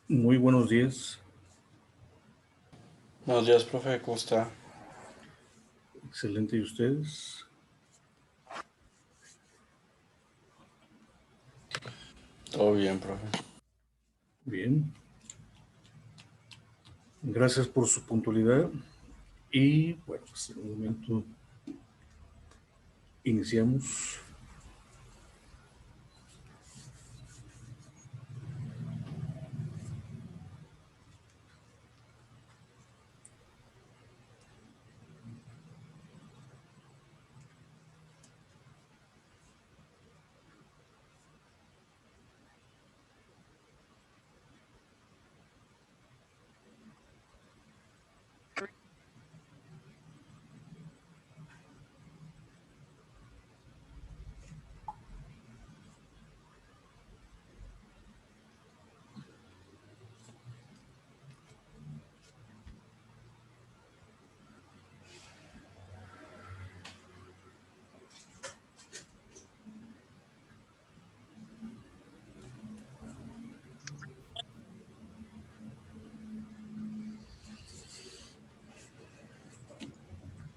Muy buenos días. Buenos días, profe, ¿cómo está? Excelente. ¿Y ustedes? Todo bien, profe. Bien. Gracias por su puntualidad. Y bueno, pues en un momento iniciamos.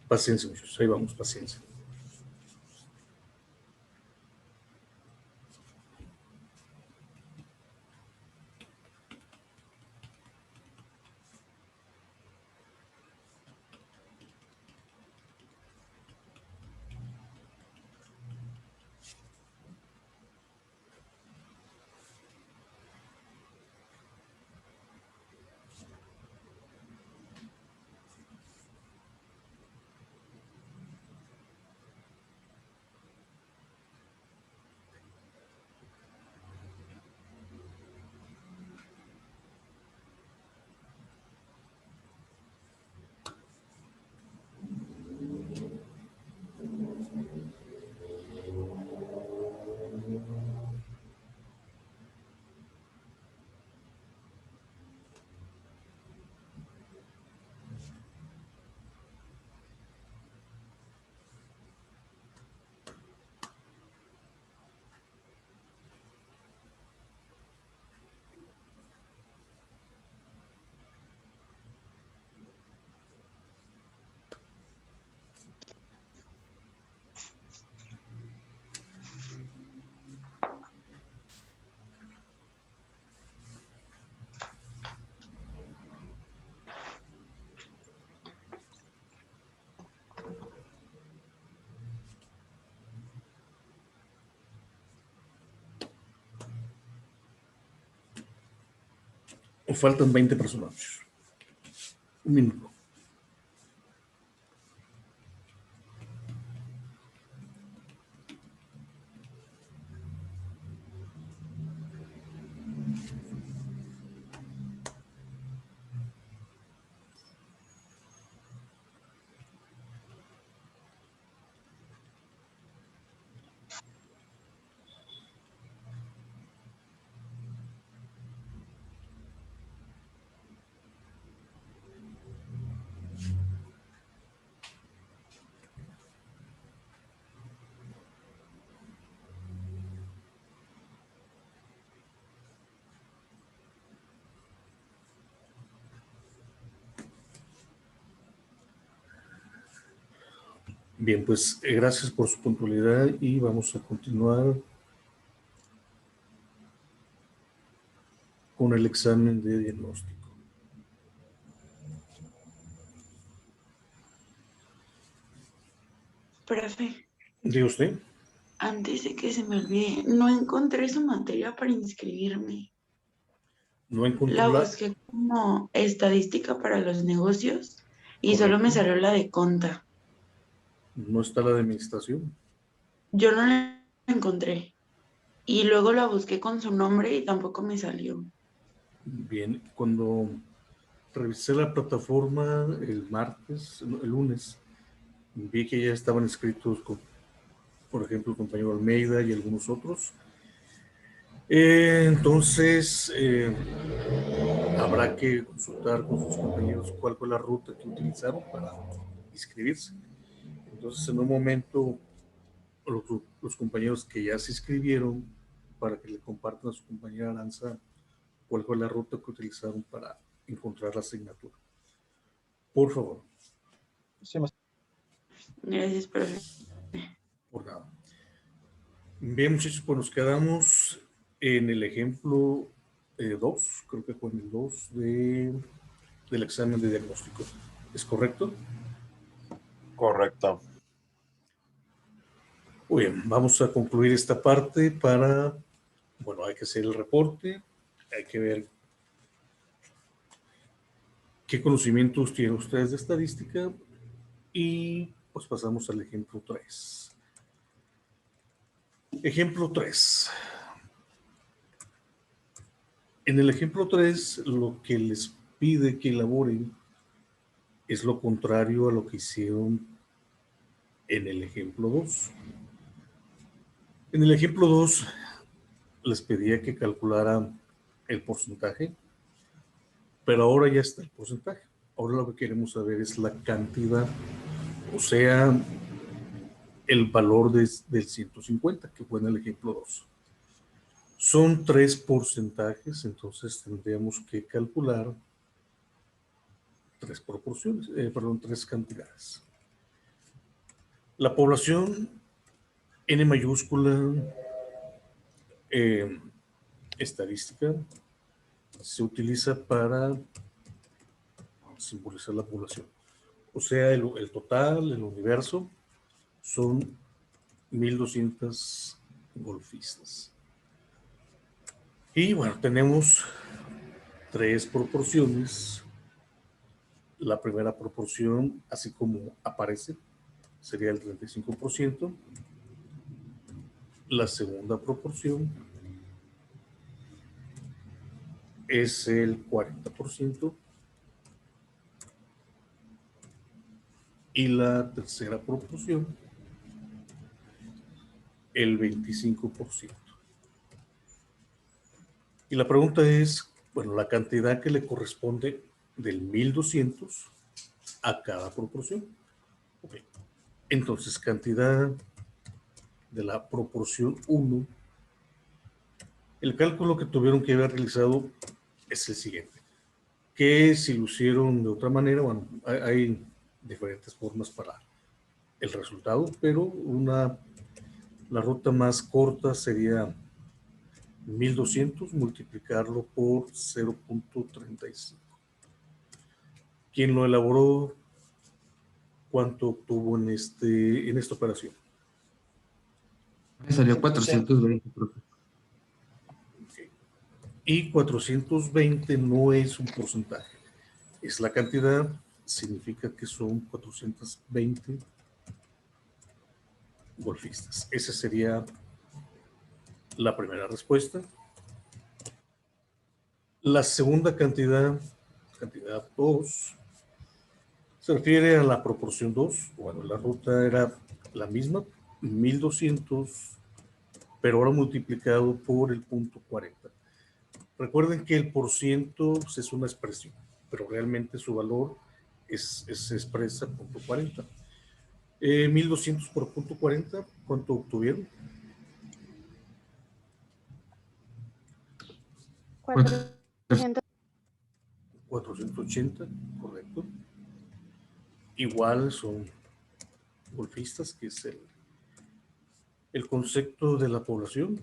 Paciencia, muchachos. Ahí vamos, paciencia. Faltan 20 personajes. Un minuto. Bien, pues gracias por su puntualidad y vamos a continuar con el examen de diagnóstico. Profe, Diga usted. antes de que se me olvide, no encontré su materia para inscribirme. No encontró La la busqué como estadística para los negocios y solo me correcto. salió la de conta. No está la de administración. Yo no la encontré. Y luego la busqué con su nombre y tampoco me salió. Bien, cuando revisé la plataforma el martes, el lunes, vi que ya estaban inscritos, por ejemplo, el compañero Almeida y algunos otros. Entonces, habrá que consultar con sus compañeros cuál fue la ruta que utilizaron para inscribirse. Entonces, en un momento, los compañeros que ya se inscribieron, para que le compartan a su compañera Aranza cuál fue la ruta que utilizaron para encontrar la asignatura. Por favor. Sí, maestro. Gracias, profe. Por nada. Bien, muchachos, pues nos quedamos en el ejemplo 2, creo que fue en el 2 del examen de diagnóstico. ¿Es correcto? Correcto. Muy bien, vamos a concluir esta parte para, bueno, hay que hacer el reporte, hay que ver qué conocimientos tienen ustedes de estadística y pues pasamos al ejemplo 3. Ejemplo 3. En el ejemplo 3, lo que les pide que elaboren es lo contrario a lo que hicieron en el ejemplo 2. En el ejemplo 2, les pedía que calcularan el porcentaje, pero ahora ya está el porcentaje. Ahora lo que queremos saber es la cantidad, o sea, el valor del 150, que fue en el ejemplo 2. Son 3 porcentajes, entonces tendríamos que calcular 3 proporciones, 3 cantidades. La población N mayúscula estadística se utiliza para simbolizar la población. O sea, el total, el universo, son 1200 golfistas. Y bueno, tenemos 3 proporciones. La primera proporción, así como aparece, sería el 35%. La segunda proporción es el 40%. Y la tercera proporción, el 25%. Y la pregunta es, bueno, la cantidad que le corresponde del 1200 a cada proporción. Okay. Entonces, cantidad de la proporción 1. El cálculo que tuvieron que haber realizado es el siguiente. Que si lo hicieron de otra manera, bueno, hay diferentes formas para el resultado, pero la ruta más corta sería 1200 multiplicarlo por 0.35. ¿Quién lo elaboró? ¿Cuánto obtuvo en esta operación? Me salió 420, profe. Okay. Y 420 no es un porcentaje, es la cantidad, significa que son 420 golfistas. Esa sería la primera respuesta. La segunda cantidad 2, se refiere a la proporción 2. Bueno, la ruta era la misma, 1200, pero ahora multiplicado por el punto 40. Recuerden que el porciento pues, es una expresión, pero realmente su valor se expresa punto 40. 1200 por punto 40, ¿cuánto obtuvieron? 480, correcto. Igual son golfistas, que es el concepto de la población,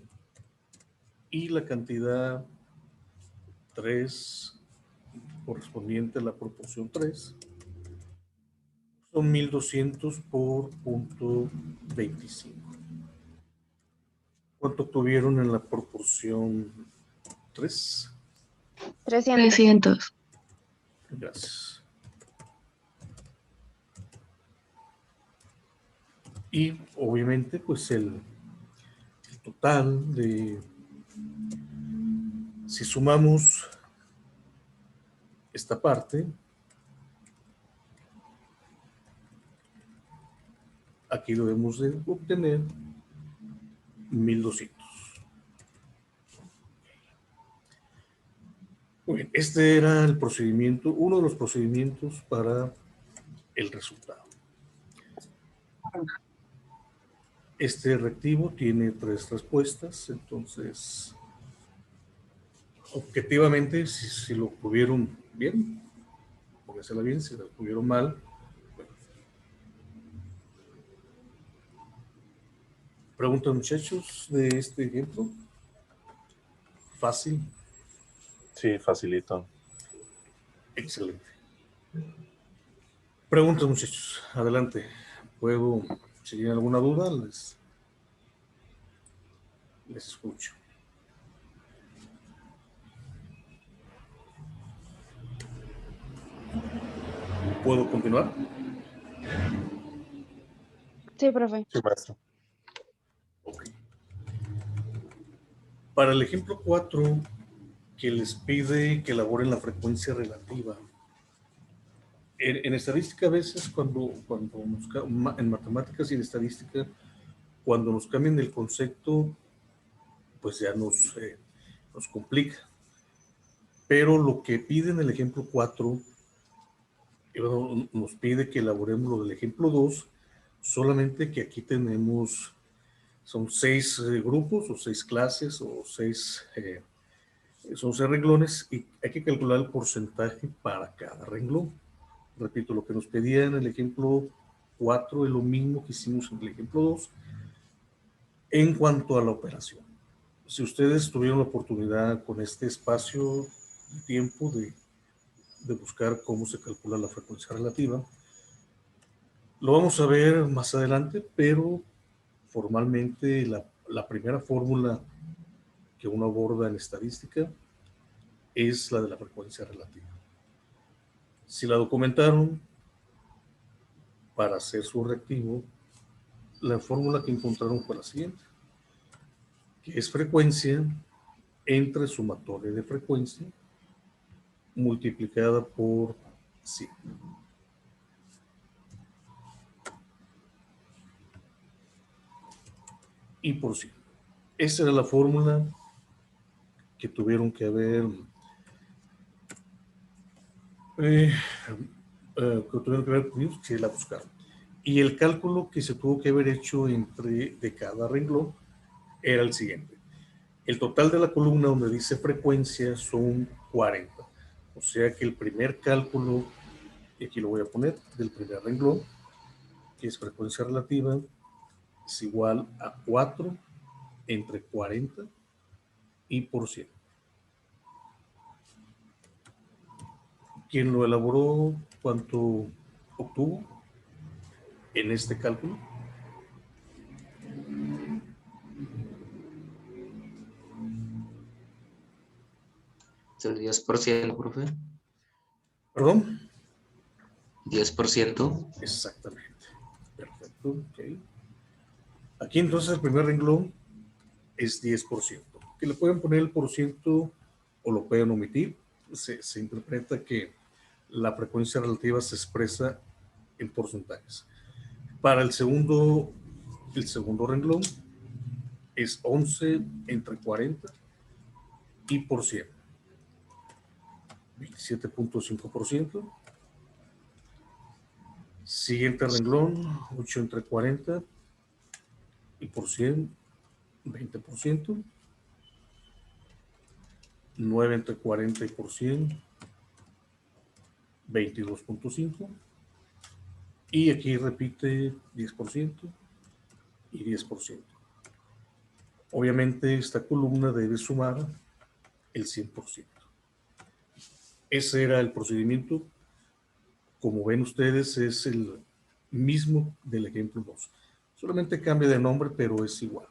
y la cantidad 3 correspondiente a la proporción 3 son 1200 por punto 25. ¿Cuánto obtuvieron en la proporción 3? 300. Gracias. Y obviamente pues el total de, si sumamos esta parte, aquí debemos de obtener 1200. Muy bien, este era el procedimiento, uno de los procedimientos para el resultado. Este reactivo tiene 3 respuestas, entonces objetivamente, si lo tuvieron bien, póngasela bien, si lo tuvieron mal, bueno. Preguntas, muchachos, de este ejemplo. Fácil. Sí, facilito. Excelente. Preguntas, muchachos. Adelante. ¿Puedo, si tienen alguna duda, les escucho? ¿Puedo continuar? Sí, profe. Sí, maestro. Ok. Para el ejemplo 4, que les pide que elaboren la frecuencia relativa. En estadística, a veces, en matemáticas y en estadística, cuando nos cambian el concepto, pues ya nos complica. Pero lo que pide en el ejemplo 4, nos pide que elaboremos lo del ejemplo 2, solamente que aquí son 6 grupos o 6 clases o 6 son 6 renglones y hay que calcular el porcentaje para cada renglón. Repito, lo que nos pedía en el ejemplo 4 es lo mismo que hicimos en el ejemplo 2 en cuanto a la operación. Si ustedes tuvieron la oportunidad con este espacio de tiempo de buscar cómo se calcula la frecuencia relativa, lo vamos a ver más adelante, pero formalmente la primera fórmula que uno aborda en estadística es la de la frecuencia relativa. Si la documentaron, para hacer su reactivo, la fórmula que encontraron fue la siguiente, que es frecuencia entre sumatoria de frecuencia multiplicada por 100. Y por 100. Esa era la fórmula que tuvieron que haber ponido si la buscaron. Y el cálculo que se tuvo que haber hecho de cada renglón era el siguiente. El total de la columna donde dice frecuencia son 40. O sea que el primer cálculo, y aquí lo voy a poner, del primer renglón, que es frecuencia relativa, es igual a 4 entre 40 y por 100. ¿Quién lo elaboró? ¿Cuánto obtuvo en este cálculo? El 10%, profe. ¿Perdón? 10%. Exactamente. Perfecto. Okay. Aquí entonces el primer renglón es 10%. Que le pueden poner el por ciento o lo pueden omitir. Se interpreta que la frecuencia relativa se expresa en porcentajes. Para el segundo renglón es 11 entre 40 y por 100. 27.5%. Siguiente renglón, 8 entre 40 y por 100, 20%. 9 entre 40 y por 100, 22.5. Y aquí repite 10% y 10%. Obviamente esta columna debe sumar el 100%. Ese era el procedimiento. Como ven ustedes, es el mismo del ejemplo 2. Solamente cambia de nombre, pero es igual.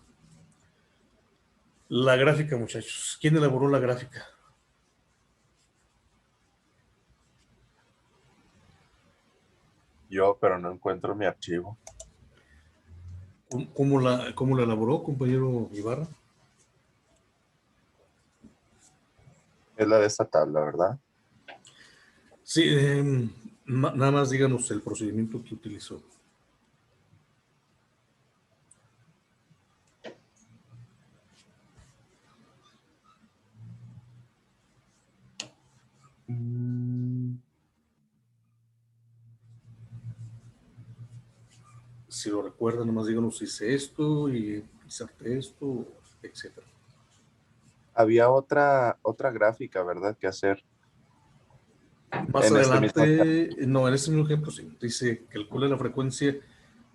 La gráfica, muchachos. ¿Quién elaboró la gráfica? Yo, pero no encuentro mi archivo. ¿Cómo la elaboró, compañero Ibarra? Es la de esta tabla, ¿verdad? Sí, nada más díganos el procedimiento que utilizó. Si lo recuerdan, nomás díganos, hice esto y inserté esto, etc. Había otra gráfica, ¿verdad? Que hacer. Más En este mismo adelante, no, en este mismo ejemplo sí. Dice, calcule la frecuencia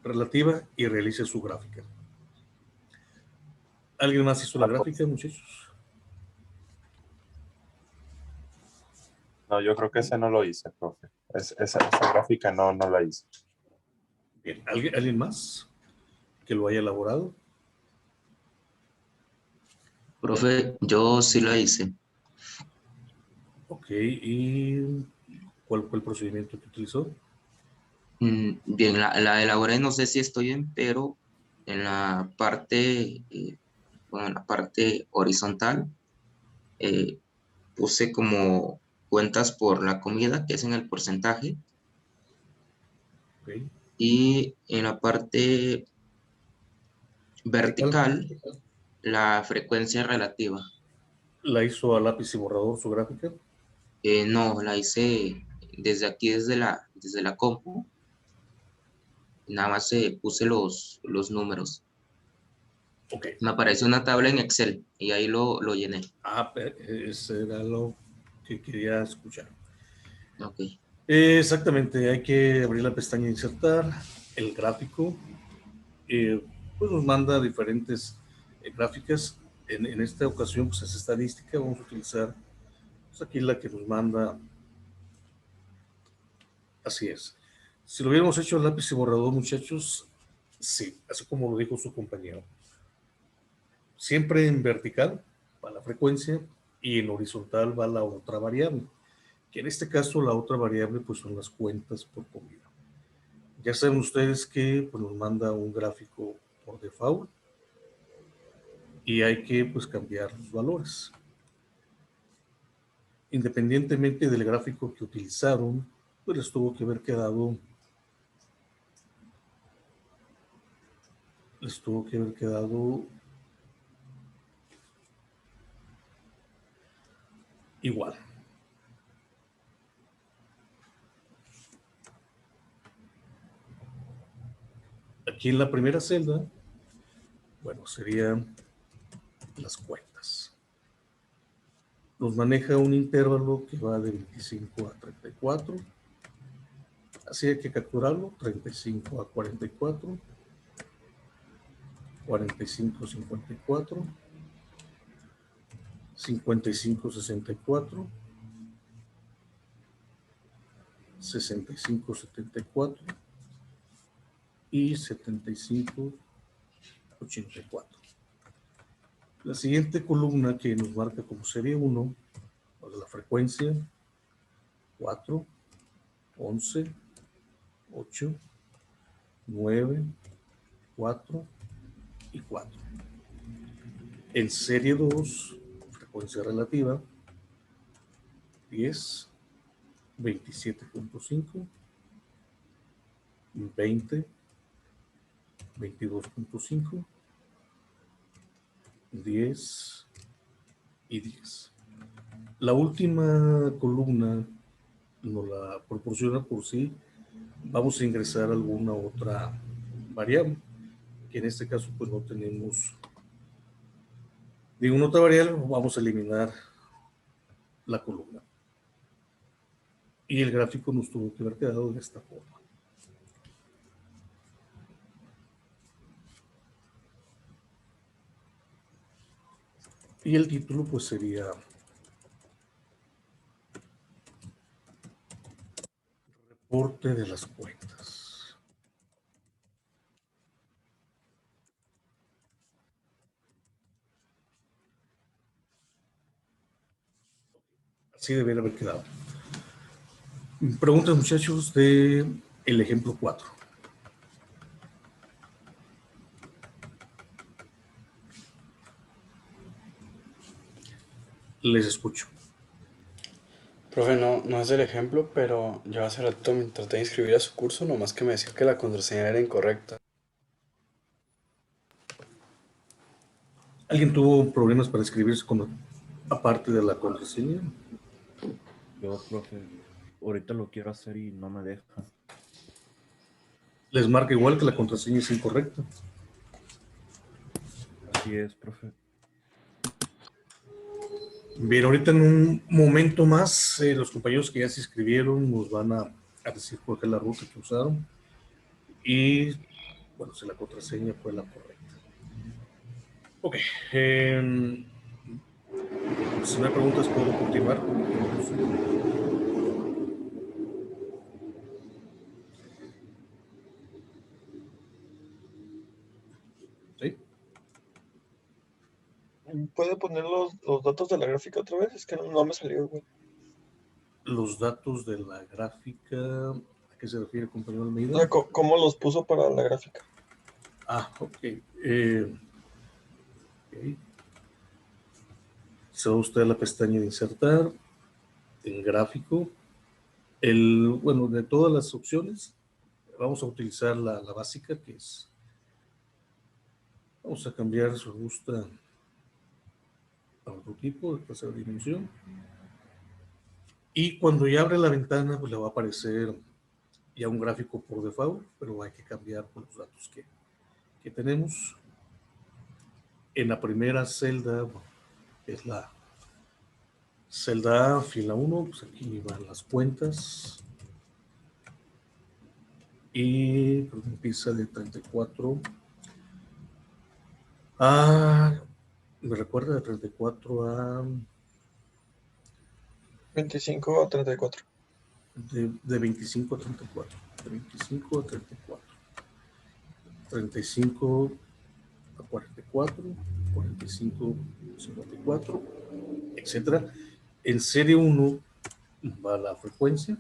relativa y realice su gráfica. ¿Alguien más hizo la gráfica, muchachos? No, yo creo que ese no lo hice, profe. Esa gráfica no la hice. Bien, ¿alguien más que lo haya elaborado? Profe, yo sí la hice. Ok, ¿y cuál fue el procedimiento que utilizó? Bien, la elaboré, no sé si estoy bien, pero en la parte, bueno, en la parte horizontal, eh, puse como cuentas por la comida, que es en el porcentaje, Ok, y en la parte vertical. vertical, la frecuencia relativa. ¿La hizo a lápiz y borrador su gráfica? No, la hice desde aquí, desde la compu, nada más puse los números. Ok. Me apareció una tabla en Excel y ahí lo llené. Ese era lo que quería escuchar. Ok. Exactamente, hay que abrir la pestaña insertar, el gráfico, pues nos manda diferentes gráficas. En esta ocasión, pues es estadística, vamos a utilizar pues, aquí la que nos manda, así es. Si lo hubiéramos hecho a lápiz y borrador, muchachos, sí, así como lo dijo su compañero. Siempre en vertical va la frecuencia y en horizontal va la otra variable, que en este caso la otra variable pues son las cuentas por comida. Ya saben ustedes que pues, nos manda un gráfico por default y hay que pues cambiar los valores. Independientemente del gráfico que utilizaron, pues les tuvo que haber quedado igual. Aquí en la primera celda, bueno, serían las cuentas. Nos maneja un intervalo que va de 25 a 34. Así hay que capturarlo, 35 a 44, 45 a 54, 55 a 64, 65 a 74 y 75 a 84. La siguiente columna que nos marca como serie 1, la frecuencia, 4, 11, 8, 9, 4 y 4. En serie 2, frecuencia relativa, 10, 27.5, 20, 22.5, 10 y 10. La última columna nos la proporciona por si vamos a ingresar alguna otra variable, que en este caso pues no tenemos ninguna otra variable, vamos a eliminar la columna. Y el gráfico nos tuvo que haber quedado de esta forma. Y el título pues sería reporte de las cuentas. Así debería haber quedado. Preguntas, muchachos, de el ejemplo 4. Les escucho. Profe, no es el ejemplo, pero yo hace rato me traté de inscribir a su curso, nomás que me decía que la contraseña era incorrecta. ¿Alguien tuvo problemas para escribirse aparte de la contraseña? Yo, profe, ahorita lo quiero hacer y no me deja. Les marca igual que la contraseña es incorrecta. Así es, profe. Bien, ahorita en un momento más, los compañeros que ya se inscribieron nos van a decir cuál es la ruta que usaron y, bueno, si la contraseña fue la correcta. Ok. Si no hay preguntas, puedo continuar. ¿Sí? ¿Puede poner los datos de la gráfica otra vez? Es que no me salió, güey. Los datos de la gráfica, ¿a qué se refiere, compañero O Almeida? sea, ¿cómo los puso para la gráfica? Ok. Se va usted a la pestaña de insertar, en gráfico. Bueno, de todas las opciones, vamos a utilizar la básica, que es, vamos a cambiar si gusta a otro tipo de tercera dimensión. Y cuando ya abre la ventana, pues le va a aparecer ya un gráfico por default, pero hay que cambiar por los datos que tenemos. En la primera celda, bueno, es la celda A, fila 1, pues aquí van las cuentas. Y creo que empieza de 34 a, me recuerda de 34 a, 25 a 34. de 25 a 34, de 25 a 34, 35 a 44, 45 a 54, etcétera. En serie 1 va la frecuencia,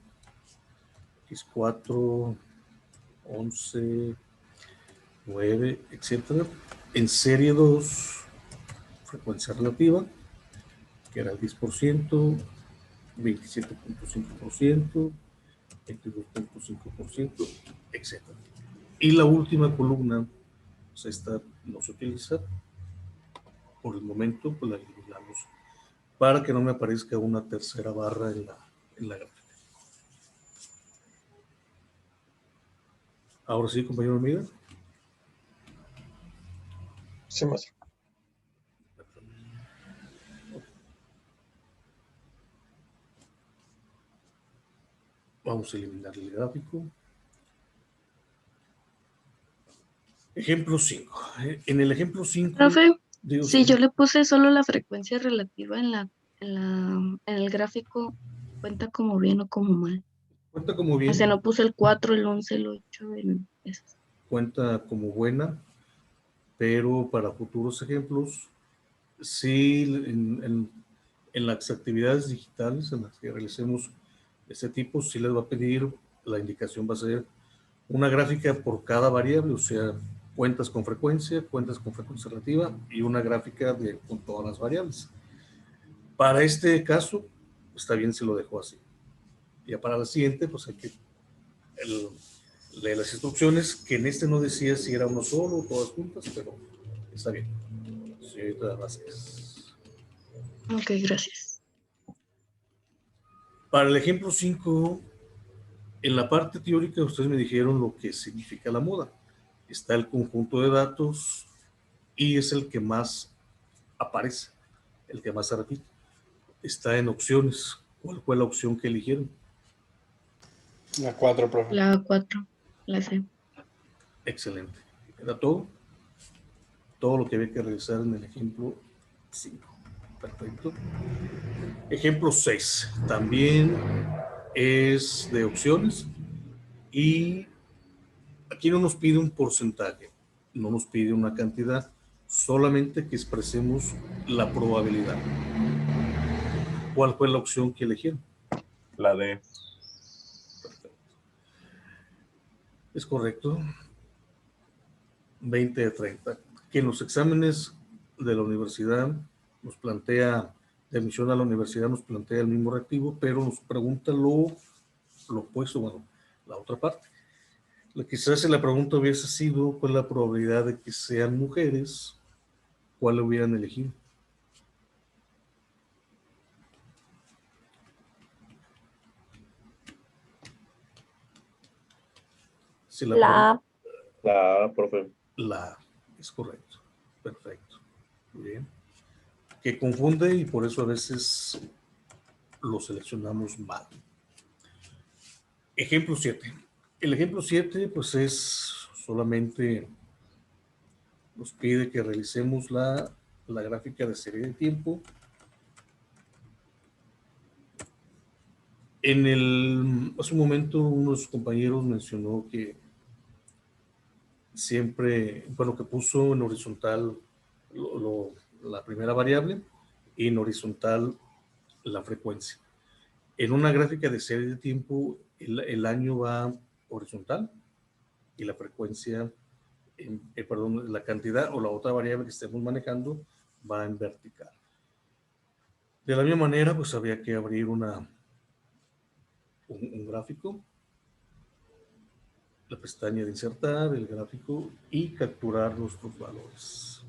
que es 4, 11, 9, etcétera. En serie 2, frecuencia relativa, que era el 10%, 27.5%, 22.5%, etcétera. Y la última columna, pues esta no se utiliza por el momento, pues la eliminamos para que no me aparezca una tercera barra en la gráfica. Ahora sí, compañero Almeida. Sí, maestro. Vamos a eliminar el gráfico. Ejemplo 5. En el ejemplo 5, Profe, digo si usted, yo le puse solo la frecuencia relativa en el gráfico, ¿cuenta como bien o como mal? cuenta como O sea, bien, no puse el 4, el 11, el 8, esos. cuenta como buena, pero para futuros ejemplos, sí, en las actividades digitales en las que realicemos este tipo, sí les va a pedir, la indicación va a ser una gráfica por cada variable, o sea, cuentas con frecuencia relativa y una gráfica con todas las variables. Para este caso, está bien si lo dejo así. Ya para la siguiente, pues hay que leer las instrucciones, que en este no decía si era uno solo o todas juntas, pero está bien. Señorita Vázquez. Ok, gracias. Para el ejemplo 5, en la parte teórica ustedes me dijeron lo que significa la moda. Está el conjunto de datos y es el que más aparece, el que más se repite. Está en opciones. ¿Cuál fue la opción que eligieron? La 4, profe. La 4, la C. Excelente. Era todo. Todo lo que había que realizar en el ejemplo 5. Perfecto. Ejemplo 6. También es de opciones y aquí no nos pide un porcentaje, no nos pide una cantidad, solamente que expresemos la probabilidad. ¿Cuál fue la opción que eligieron? La D. Perfecto. Es correcto. 20 de 30. Que en los exámenes de la universidad nos plantea, de admisión a la universidad nos plantea el mismo reactivo, pero nos pregunta lo opuesto, bueno, la otra parte. Quizás si la pregunta hubiese sido cuál es la probabilidad de que sean mujeres, ¿cuál hubieran elegido? Si la La A. La A, profe. La A, es correcto. Perfecto. Muy bien. que confunde y por eso a veces lo seleccionamos mal. Ejemplo 7. El ejemplo 7 pues es solamente nos pide que realicemos la gráfica de serie de tiempo. Hace un momento unos compañeros mencionó que siempre, bueno, que puso en horizontal la primera variable y en horizontal la frecuencia. En una gráfica de serie de tiempo, el año va horizontal y la frecuencia, perdón, la cantidad o la otra variable que estemos manejando va en vertical. De la misma manera, pues había que abrir un gráfico, la pestaña de insertar, el gráfico y capturar nuestros valores.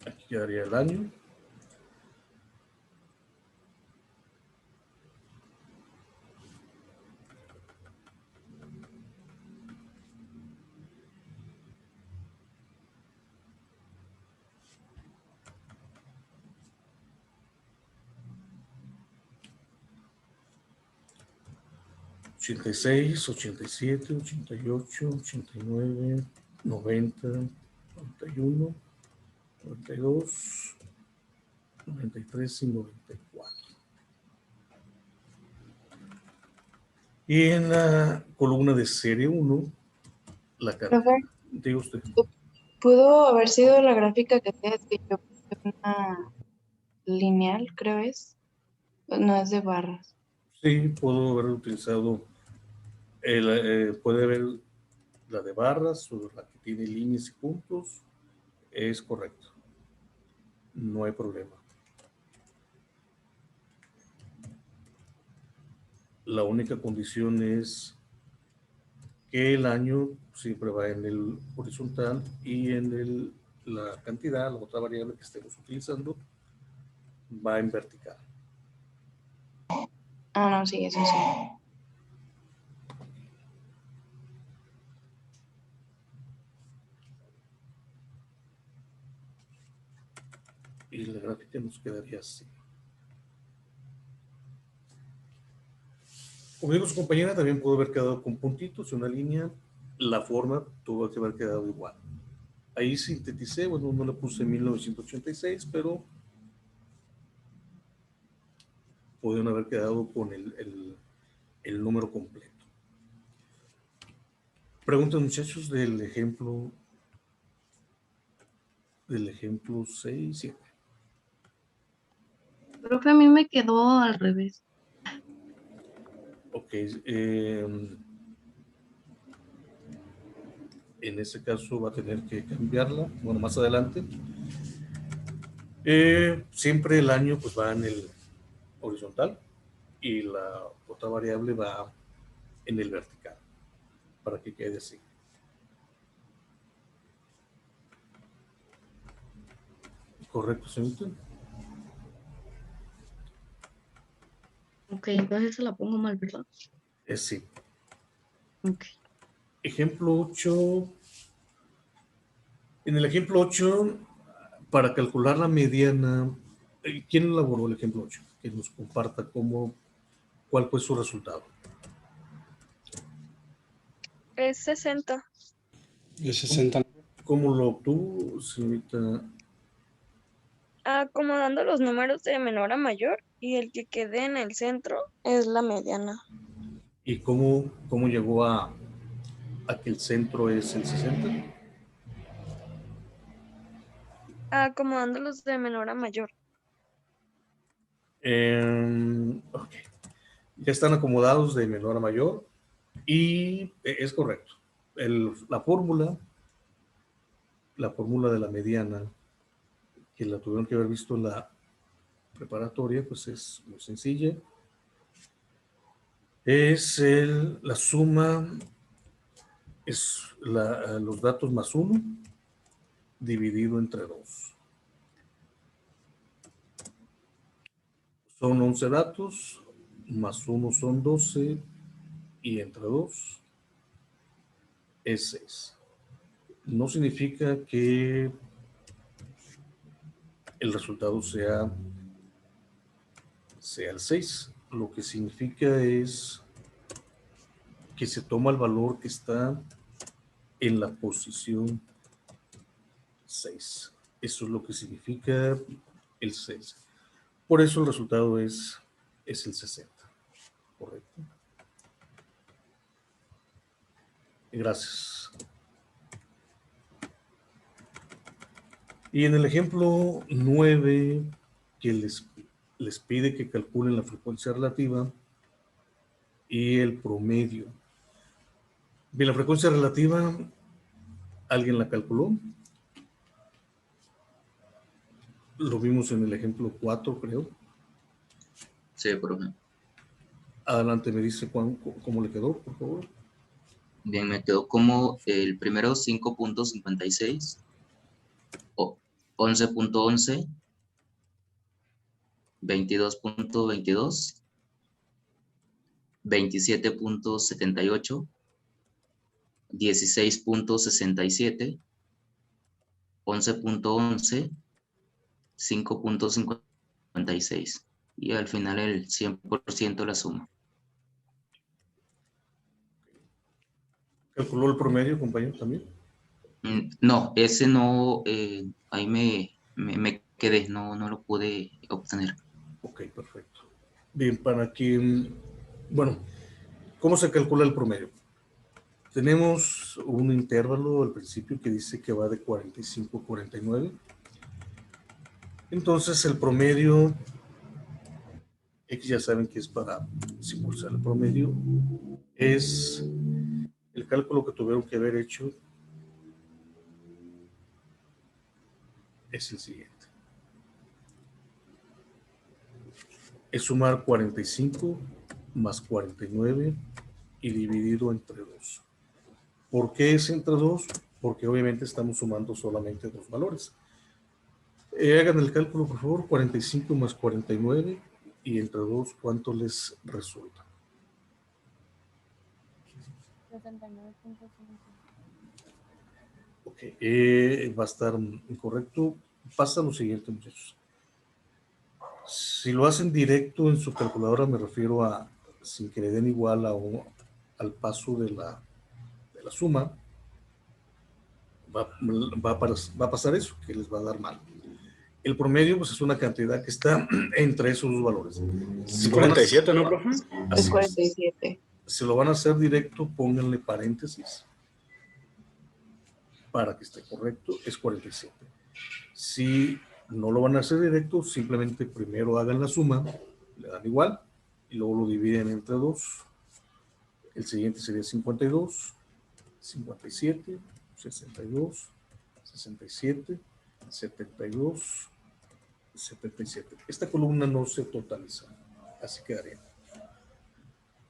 Aquí quedaría el año. Ochenta y seis, 87, 88, 89, 90, 91, 92, 93 y 94. Y en la columna de serie 1, la cantidad. Profe, Diga usted. pudo haber sido la gráfica que te que yo puse una lineal, creo es. No es de barras. Sí, puedo haber utilizado, puede haber la de barras o la que tiene líneas y puntos. Es correcto. No hay problema. La única condición es que el año siempre va en el horizontal y en la cantidad, la otra variable que estemos utilizando, va en vertical. Ah, no, sí, eso sí. Y la gráfica nos quedaría así. Como dijo su compañera, también pudo haber quedado con puntitos, una línea. La forma tuvo que haber quedado igual. Ahí sinteticé, bueno, no le puse 1986, pero pudieron haber quedado con el número completo. Preguntas, muchachos, del ejemplo 6, 7. Profe, a mí me quedó al revés. Ok. En ese caso va a tener que cambiarla, bueno, más adelante. Siempre el año pues va en el horizontal y la otra variable va en el vertical, para que quede así. ¿Correcto, señorita? Ok, entonces se la pongo mal, ¿verdad? Sí. Ok. Ejemplo 8. En el ejemplo 8, para calcular la mediana, ¿quién elaboró el ejemplo 8? Que nos comparta cuál fue su resultado. Es 60. De 60. ¿Cómo lo obtuvo, señorita? Acomodando los números de menor a mayor y el que quede en el centro es la mediana. ¿Y cómo llegó a que el centro es el 60? Acomodándolos de menor a mayor. Ok. Ya están acomodados de menor a mayor y es correcto. La fórmula de la mediana, que la tuvieron que haber visto en la preparatoria, pues es muy sencilla. Es la suma, es los datos más 1 dividido entre 2. Son 11 datos, más 1 son 12 y entre 2 es 6. No significa que el resultado sea el 6. Lo que significa es que se toma el valor que está en la posición 6. Eso es lo que significa el 6. Por eso el resultado es el 60. Correcto. Gracias. Y en el ejemplo 9, que les pide que calculen la frecuencia relativa y el promedio. Bien, la frecuencia relativa, ¿alguien la calculó? Lo vimos en el ejemplo 4, creo. Sí, profe. Adelante, me dice cómo le quedó, por favor. Bien, me quedó como el primero 5.56, 11.11, 22.22, 27.78, 16.67, 11.11, 5.56 y al final el 100% de la suma. ¿Calculó el promedio, compañero, también? No, ese no, ahí me quedé, no lo pude obtener. Ok, perfecto. Bien, para que, bueno, ¿cómo se calcula el promedio? Tenemos un intervalo al principio que dice que va de 45 a 49. Entonces el promedio, X ya saben que es para simbolizar el promedio, es el cálculo que tuvieron que haber hecho es el siguiente. Es sumar 45 más 49 y dividido entre 2. ¿Por qué es entre 2? Porque obviamente estamos sumando solamente dos valores. Hagan el cálculo, por favor. 45 más 49 y entre 2, ¿cuánto les resulta? 69.5. Ok, va a estar incorrecto. Pasa lo siguiente, muchachos. Si lo hacen directo en su calculadora, me refiero a sin que le den igual al paso de la suma, va a pasar eso, que les va a dar mal. El promedio pues, es una cantidad que está entre esos dos valores. Si 47, ¿no, profe? Es 47. Si lo van a hacer directo, pónganle paréntesis para que esté correcto, es 47. Si no lo van a hacer directo, simplemente primero hagan la suma, le dan igual, y luego lo dividen entre 2. El siguiente sería 52, 57, 62, 67, 72, 77. Esta columna no se totaliza, así quedaría.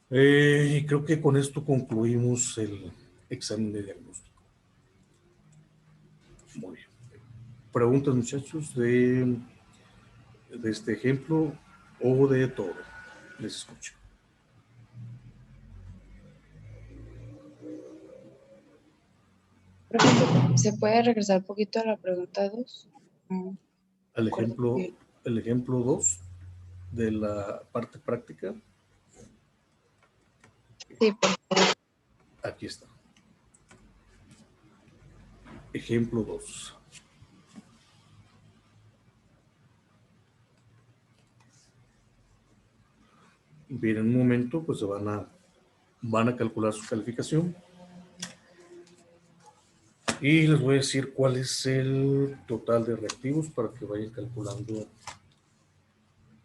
Y creo que con esto concluimos el examen de diagnóstico. Muy bien. Preguntas, muchachos, de este ejemplo o de todo. Les escucho. ¿Se puede regresar un poquito a la pregunta 2? El ejemplo 2 de la parte práctica. Sí, por favor. Aquí está. Ejemplo 2. Bien, en un momento pues van a calcular su calificación. Y les voy a decir cuál es el total de reactivos para que vayan calculando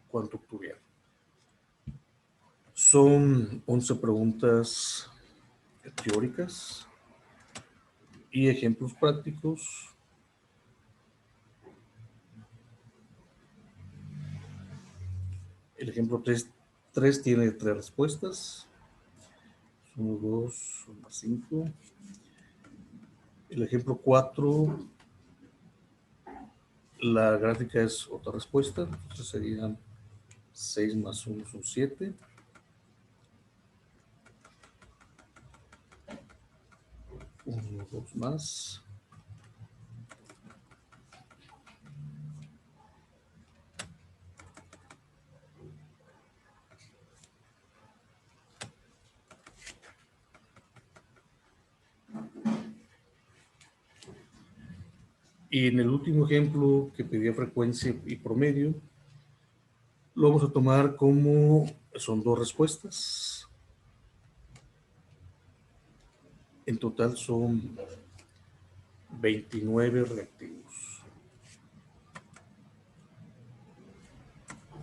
cuánto obtuvieron. Son 11 preguntas teóricas y ejemplos prácticos. El ejemplo 3 tiene 3 respuestas. 1, 2, 5. El ejemplo 4, la gráfica es otra respuesta. Entonces serían 6 más 1 son 7. Dos más. Y en el último ejemplo que pedía frecuencia y promedio, lo vamos a tomar como son dos respuestas. En total son 29 reactivos.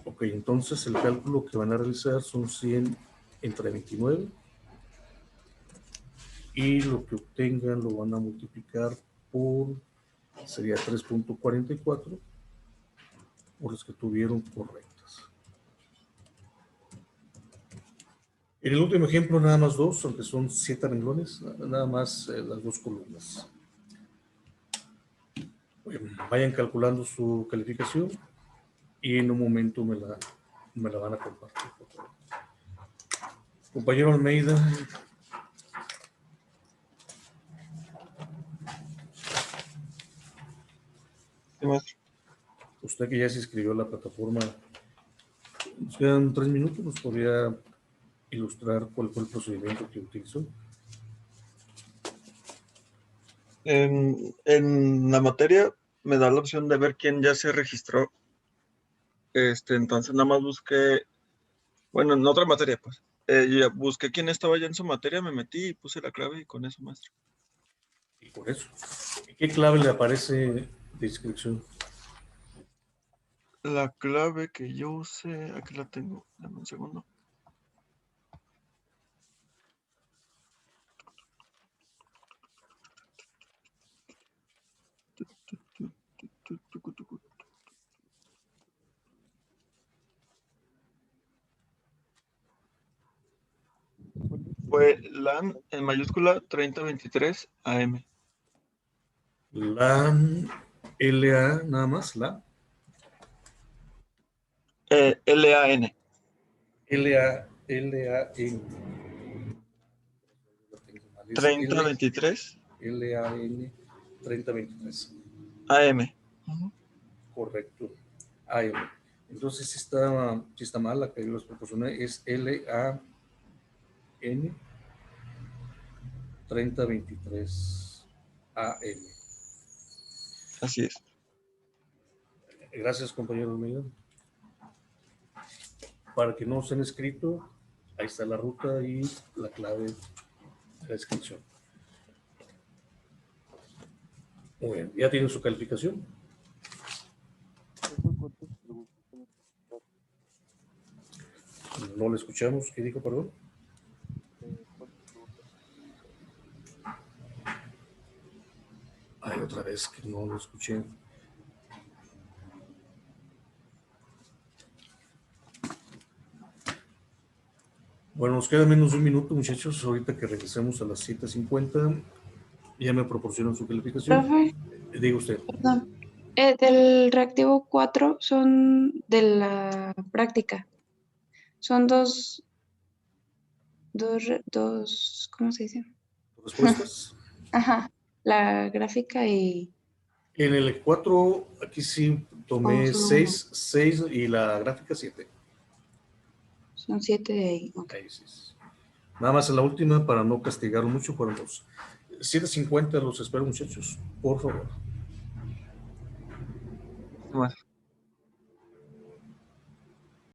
Ok, entonces el cálculo que van a realizar son 100 entre 29 y lo que obtengan lo van a multiplicar por, sería 3.44 por los que tuvieron correctas. En el último ejemplo nada más dos, aunque son 7 renglones, nada más las dos columnas. Vayan calculando su calificación y en un momento me la van a compartir. Compañero Almeida. Sí, maestro. Usted que ya se inscribió a la plataforma, nos quedan 3 minutos, nos podría ilustrar cuál fue el procedimiento que utilizó. En la materia me da la opción de ver quién ya se registró. Entonces nada más busqué, bueno, en otra materia, pues. Ya busqué quién estaba ya en su materia, me metí y puse la clave y con eso, maestro. Y por eso, ¿qué clave le aparece de inscripción? La clave que yo usé, aquí la tengo, dame un segundo. Fue LAN en mayúscula 3023 AM. LAN, LA, nada más, LAN. LAN. LAN. 3023 LAN 3023. AM. Correcto. AM. Entonces, si está mal, la que yo les proporcioné es LAN 3023 AM. Así es. Gracias, compañero Almeida. Para que no se han escrito, ahí está la ruta y la clave de la inscripción. Muy bien, ¿ya tienen su calificación? No le escuchamos. ¿Qué dijo, perdón? Ay, otra vez que no lo escuché. Bueno, nos queda menos de un minuto, muchachos. Ahorita que regresemos a las 7:50, ya me proporcionan su calificación. Profe, Diga usted. perdón. Del reactivo 4 son de la práctica. Son dos, ¿cómo se dice? ¿Respuestas? Ajá, la gráfica y... En el 4, aquí sí tomé Oh, solo 6 y la gráfica 7. Son 7 de ahí. Ok. Ahí sí. Nada más en la última, para no castigar mucho, fueron los 7:50. Los espero, muchachos, por favor. Bueno.